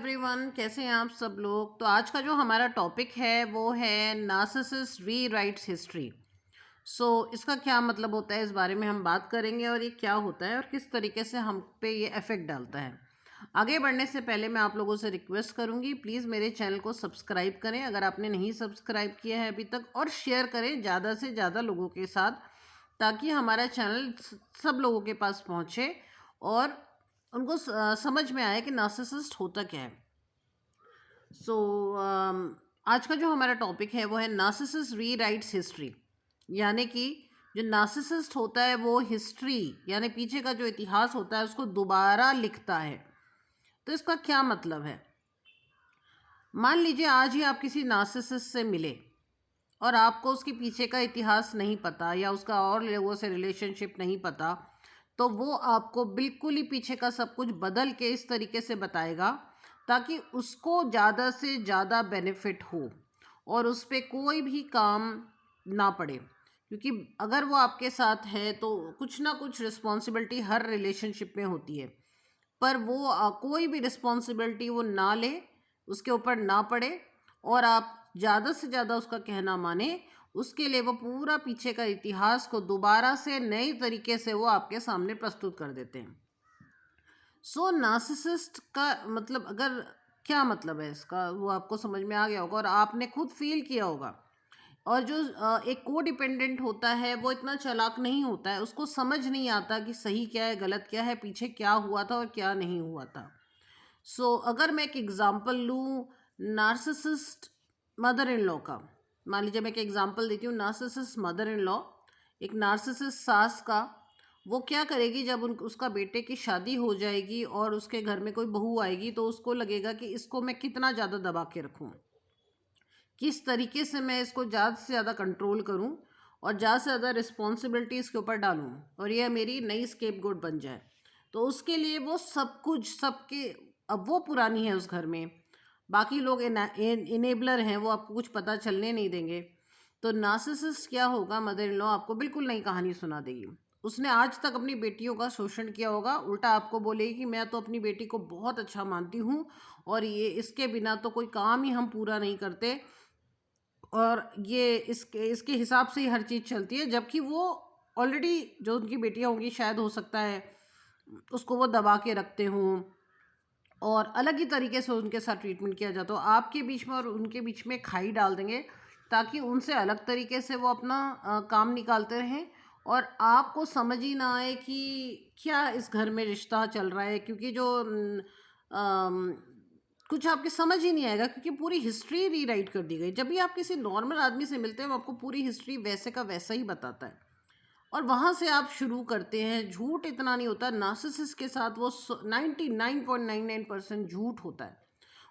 Everyone, कैसे हैं आप सब लोग। तो आज का जो हमारा टॉपिक है वो है नार्सिसिस्ट रीराइट्स हिस्ट्री। इसका क्या मतलब होता है, इस बारे में हम बात करेंगे और ये क्या होता है और किस तरीके से हम पे ये इफेक्ट डालता है। आगे बढ़ने से पहले मैं आप लोगों से रिक्वेस्ट करूंगी, प्लीज़ मेरे चैनल को सब्सक्राइब करें अगर आपने नहीं सब्सक्राइब किया है अभी तक, और शेयर करें ज़्यादा से ज़्यादा लोगों के साथ, ताकि हमारा चैनल सब लोगों के पास पहुँचे और उनको समझ में आए कि नार्सिसिस्ट होता क्या है। सो आज का जो हमारा टॉपिक है वो है नार्सिसिस्ट रीराइट्स हिस्ट्री। यानी कि जो नार्सिसिस्ट होता है वो हिस्ट्री यानी पीछे का जो इतिहास होता है उसको दोबारा लिखता है। तो इसका क्या मतलब है? मान लीजिए आज ही आप किसी नार्सिसिस्ट से मिले और आपको उसके पीछे का इतिहास नहीं पता या उसका और लोगों से रिलेशनशिप नहीं पता, तो वो आपको बिल्कुल ही पीछे का सब कुछ बदल के इस तरीके से बताएगा ताकि उसको ज़्यादा से ज़्यादा बेनिफिट हो और उस पर कोई भी काम ना पड़े। क्योंकि अगर वो आपके साथ है तो कुछ ना कुछ रिस्पॉन्सिबिलिटी हर रिलेशनशिप में होती है, पर वो कोई भी रिस्पॉन्सिबिलिटी वो ना ले, उसके ऊपर ना पड़े और आप ज़्यादा से ज़्यादा उसका कहना माने। उसके लिए वो पूरा पीछे का इतिहास को दोबारा से नई तरीके से वो आपके सामने प्रस्तुत कर देते हैं। नार्सिसिस्ट का मतलब, अगर क्या मतलब है इसका, वो आपको समझ में आ गया होगा और आपने खुद फील किया होगा। और जो एक को डिपेंडेंट होता है वो इतना चालाक नहीं होता है, उसको समझ नहीं आता कि सही क्या है गलत क्या है, पीछे क्या हुआ था और क्या नहीं हुआ था। अगर मैं एक एग्जांपल लूँ नार्सिसिस्ट मदर इन लॉ का, मान लीजिए मैं एक एग्जांपल देती हूँ नार्सिसिस्ट मदर इन लॉ, एक नार्सिसिस्ट सास का। वो क्या करेगी, जब उसका बेटे की शादी हो जाएगी और उसके घर में कोई बहू आएगी तो उसको लगेगा कि इसको मैं कितना ज़्यादा दबा के रखूँ, किस तरीके से मैं इसको ज़्यादा से ज़्यादा कंट्रोल करूँ और ज़्यादा से ज़्यादा रिस्पॉन्सिबिलिटी इसके ऊपर डालूँ और यह मेरी नई स्केपगोट बन जाए। तो उसके लिए वो सब कुछ सबके, अब वो पुरानी है उस घर में, बाकी लोग इनेबलर हैं, वो आपको कुछ पता चलने नहीं देंगे। तो नार्सिसिस्ट क्या होगा, मदर इन लॉ आपको बिल्कुल नई कहानी सुना देगी। उसने आज तक अपनी बेटियों का शोषण किया होगा, उल्टा आपको बोलेगी कि मैं तो अपनी बेटी को बहुत अच्छा मानती हूँ और ये इसके बिना तो कोई काम ही हम पूरा नहीं करते और ये इसके हिसाब से ही हर चीज़ चलती है। जबकि वो ऑलरेडी जो उनकी बेटियां होंगी शायद हो सकता है उसको वो दबा के रखते हों और अलग ही तरीके से उनके साथ ट्रीटमेंट किया जाता हो। आपके बीच में और उनके बीच में खाई डाल देंगे ताकि उनसे अलग तरीके से वो अपना काम निकालते रहें और आपको समझ ही ना आए कि क्या इस घर में रिश्ता चल रहा है। क्योंकि जो कुछ आपकी समझ ही नहीं आएगा, क्योंकि पूरी हिस्ट्री रीराइट कर दी गई। जब भी आप किसी नॉर्मल आदमी से मिलते हैं वो आपको पूरी हिस्ट्री वैसे का वैसा ही बताता है और वहाँ से आप शुरू करते हैं। झूठ इतना नहीं होता नार्सिसिस्ट के साथ, वो 99.99% झूठ होता है।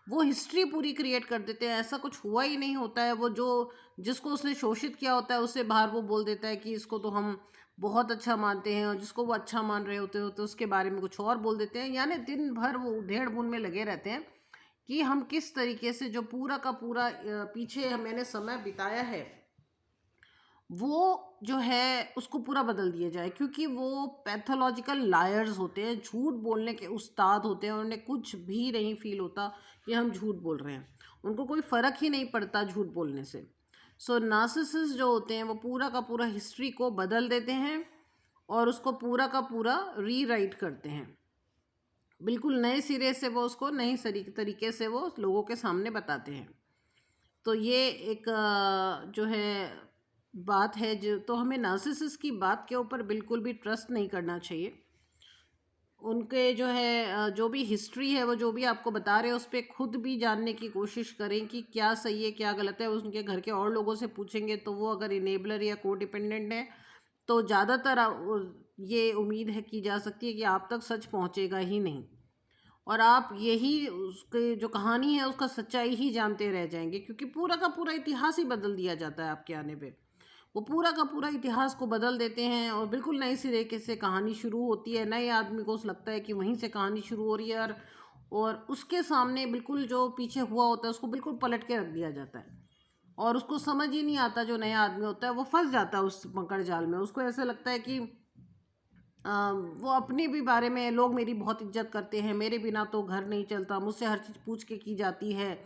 वो हिस्ट्री पूरी क्रिएट कर देते हैं, ऐसा कुछ हुआ ही नहीं होता है। वो जो जिसको उसने शोषित किया होता है उससे बाहर वो बोल देता है कि इसको तो हम बहुत अच्छा मानते हैं, और जिसको वो अच्छा मान रहे होते हो तो उसके बारे में कुछ और बोल देते हैं। यानी दिन भर वो उधेड़ बुन में लगे रहते हैं कि हम किस तरीके से जो पूरा का पूरा पीछे मैंने समय बिताया है वो जो है उसको पूरा बदल दिया जाए। क्योंकि वो पैथोलॉजिकल लायर्स होते हैं, झूठ बोलने के उस्ताद होते हैं और उन्हें कुछ भी नहीं फील होता कि हम झूठ बोल रहे हैं, उनको कोई फ़र्क ही नहीं पड़ता झूठ बोलने से। नार्सिसिस्ट जो होते हैं वो पूरा का पूरा हिस्ट्री को बदल देते हैं और उसको पूरा का पूरा रीराइट करते हैं, बिल्कुल नए सिरे से वो उसको नई तरीके से वो लोगों के सामने बताते हैं। तो ये एक जो है बात है, जो तो हमें नार्सिसिस्ट की बात के ऊपर बिल्कुल भी ट्रस्ट नहीं करना चाहिए। उनके जो है जो भी हिस्ट्री है वो जो भी आपको बता रहे हैं उस पर खुद भी जानने की कोशिश करें कि क्या सही है क्या गलत है। उनके घर के और लोगों से पूछेंगे तो वो अगर इनेबलर या को डिपेंडेंट है तो ज़्यादातर ये उम्मीद है की जा सकती है कि आप तक सच पहुँचेगा ही नहीं और आप यही उसके जो कहानी है उसका सच्चाई ही जानते रह जाएंगे। क्योंकि पूरा का पूरा इतिहास ही बदल दिया जाता है आपके आने पे। वो पूरा का पूरा इतिहास को बदल देते हैं और बिल्कुल नई सिरे से कहानी शुरू होती है। नए आदमी को लगता है कि वहीं से कहानी शुरू हो रही है और उसके सामने बिल्कुल जो पीछे हुआ होता है उसको बिल्कुल पलट के रख दिया जाता है और उसको समझ ही नहीं आता। जो नया आदमी होता है वो फंस जाता है उस मकड़ जाल में। उसको ऐसा लगता है कि वो अपने भी बारे में लोग मेरी बहुत इज्जत करते हैं, मेरे बिना तो घर नहीं चलता, मुझसे हर चीज़ पूछ के की जाती है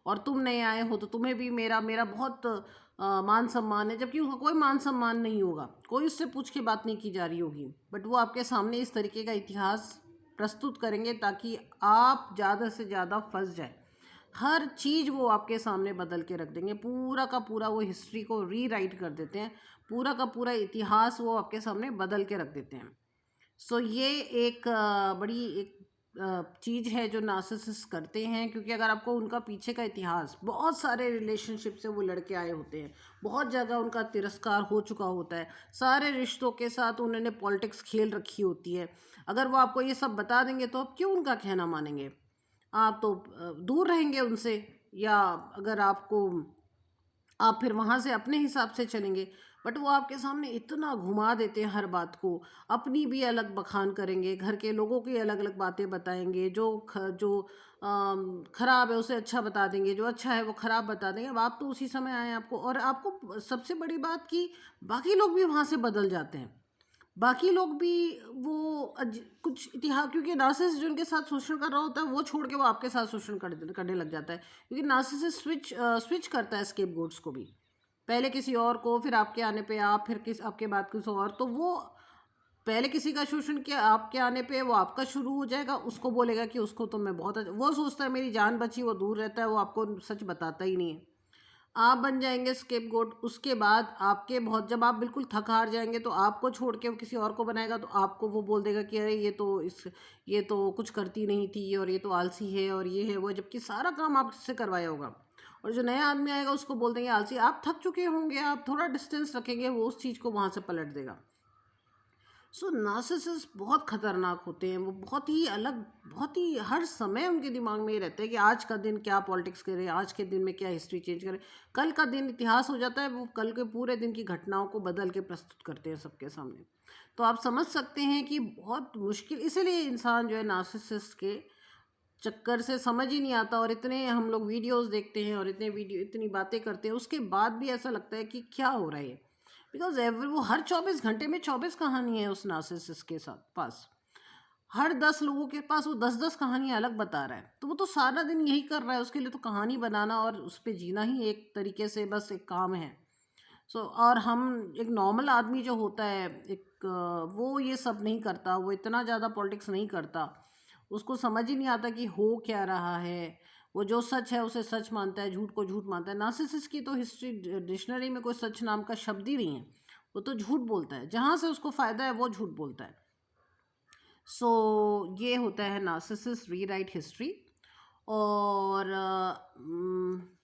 और तुम नए आए हो तो तुम्हें भी मेरा मेरा बहुत मान सम्मान है, जबकि उसका कोई मान सम्मान नहीं होगा, कोई उससे पूछ के बात नहीं की जा रही होगी, बट वो आपके सामने इस तरीके का इतिहास प्रस्तुत करेंगे ताकि आप ज़्यादा से ज़्यादा फंस जाए। हर चीज़ वो आपके सामने बदल के रख देंगे, पूरा का पूरा वो हिस्ट्री को रीराइट कर देते हैं, पूरा का पूरा इतिहास वो आपके सामने बदल के रख देते हैं। सो ये एक बड़ी एक चीज़ है जो नार्सिसिस्ट करते हैं, क्योंकि अगर आपको उनका पीछे का इतिहास, बहुत सारे रिलेशनशिप से वो लड़के आए होते हैं, बहुत जगह उनका तिरस्कार हो चुका होता है, सारे रिश्तों के साथ उन्होंने पॉलिटिक्स खेल रखी होती है। अगर वो आपको ये सब बता देंगे तो आप क्यों उनका कहना मानेंगे? आप तो दूर रहेंगे उनसे, या अगर आपको आप फिर वहाँ से अपने हिसाब से चलेंगे। बट वो आपके सामने इतना घुमा देते हैं हर बात को, अपनी भी अलग बखान करेंगे, घर के लोगों की अलग अलग बातें बताएंगे, जो खराब है उसे अच्छा बता देंगे, जो अच्छा है वो खराब बता देंगे। अब आप तो उसी समय आए हैं, आपको और आपको सबसे बड़ी बात कि बाकी लोग भी वहाँ से बदल जाते हैं, बाकी लोग भी वो कुछ इतिहास, क्योंकि नार्सिसिस्ट जो उनके साथ शोषण कर रहा होता है वो छोड़ के वो आपके साथ शोषण करने लग जाता है, क्योंकि नार्सिसिस्ट स्विच करता है स्केपगोट्स को भी, पहले किसी और को, फिर आपके आने पे आप, फिर आपके बाद किसी और, तो वो पहले किसी का शोषण किया, आपके आने पे वो आपका शुरू हो जाएगा, उसको बोलेगा कि उसको तो मैं बहुत वो सोचता है मेरी जान बची, वो दूर रहता है, वो आपको सच बताता ही नहीं है। आप बन जाएंगे स्केपगोट, उसके बाद आपके बहुत, जब आप बिल्कुल थक हार जाएंगे तो आपको छोड़ के वो किसी और को बनाएगा, तो आपको वो बोल देगा कि अरे ये तो कुछ करती नहीं थी और ये तो आलसी है और ये है वो, जबकि सारा काम आपसे करवाया होगा। और जो नया आदमी आएगा उसको बोल देंगे आलसी, आप थक चुके होंगे, आप थोड़ा डिस्टेंस रखेंगे, वो उस चीज़ को वहाँ से पलट देगा। सो नार्सिसिस्ट बहुत खतरनाक होते हैं, वो बहुत ही अलग, बहुत ही हर समय उनके दिमाग में ये रहता है कि आज का दिन क्या पॉलिटिक्स करे, आज के दिन में क्या हिस्ट्री चेंज करे, कल का दिन इतिहास हो जाता है, वो कल के पूरे दिन की घटनाओं को बदल के प्रस्तुत करते हैं सबके सामने। तो आप समझ सकते हैं कि बहुत मुश्किल, इसीलिए इंसान जो है नार्सिसिस्ट के चक्कर से समझ ही नहीं आता, और इतने हम लोग वीडियोस देखते हैं और इतनी बातें करते हैं, उसके बाद भी ऐसा लगता है कि क्या हो रहा है, बिकॉज एवरी वो हर 24 घंटे में 24 कहानी है उस नार्सिसिस्ट के साथ पास, हर 10 लोगों के पास वो 10 10 कहानियाँ अलग बता रहा है, तो वो तो सारा दिन यही कर रहा है, उसके लिए तो कहानी बनाना और उस पर जीना ही एक तरीके से बस एक काम है। और हम, एक नॉर्मल आदमी जो होता है, एक वो ये सब नहीं करता, वो इतना ज़्यादा पॉलिटिक्स नहीं करता, उसको समझ ही नहीं आता कि हो क्या रहा है, वो जो सच है उसे सच मानता है, झूठ को झूठ मानता है। नार्सिसिस्ट की तो हिस्ट्री डिक्शनरी में कोई सच नाम का शब्द ही नहीं है, वो तो झूठ बोलता है, जहाँ से उसको फ़ायदा है वो झूठ बोलता है। सो ये होता है नार्सिसिस्ट रीराइट हिस्ट्री। और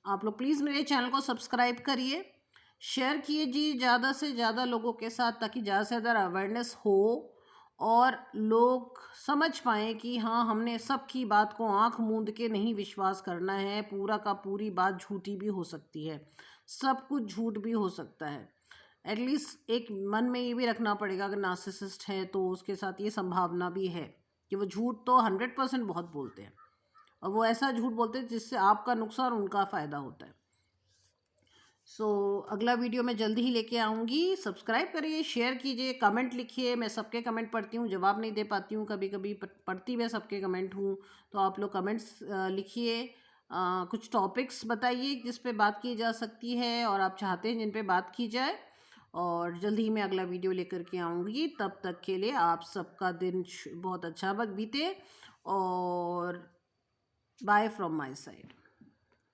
आप लोग प्लीज़ मेरे चैनल को सब्सक्राइब करिए, शेयर कीजिए ज़्यादा से ज़्यादा लोगों के साथ, ताकि ज़्यादा से ज़्यादा अवेयरनेस हो और लोग समझ पाएँ कि हाँ, हमने सबकी बात को आँख मूंद के नहीं विश्वास करना है, पूरा का पूरी बात झूठी भी हो सकती है, सब कुछ झूठ भी हो सकता है। एटलीस्ट एक मन में ये भी रखना पड़ेगा, अगर नार्सिसिस्ट है तो उसके साथ ये संभावना भी है कि वो झूठ तो 100% बहुत बोलते हैं, और वो ऐसा झूठ बोलते हैं जिससे आपका नुकसान उनका फ़ायदा होता है। अगला वीडियो मैं जल्दी ही लेके आऊँगी, सब्सक्राइब करिए, शेयर कीजिए, कमेंट लिखिए, मैं सबके कमेंट पढ़ती हूँ, जवाब नहीं दे पाती हूँ, कभी कभी पढ़ती मैं सबके कमेंट हूँ, तो आप लोग कमेंट्स लिखिए, कुछ टॉपिक्स बताइए जिस पे बात की जा सकती है और आप चाहते हैं जिन पे बात की जाए, और जल्दी ही मैं अगला वीडियो लेकर के आऊँगी। तब तक के लिए आप सबका दिन बहुत अच्छा बीते, और बाय फ्रॉम माय साइड।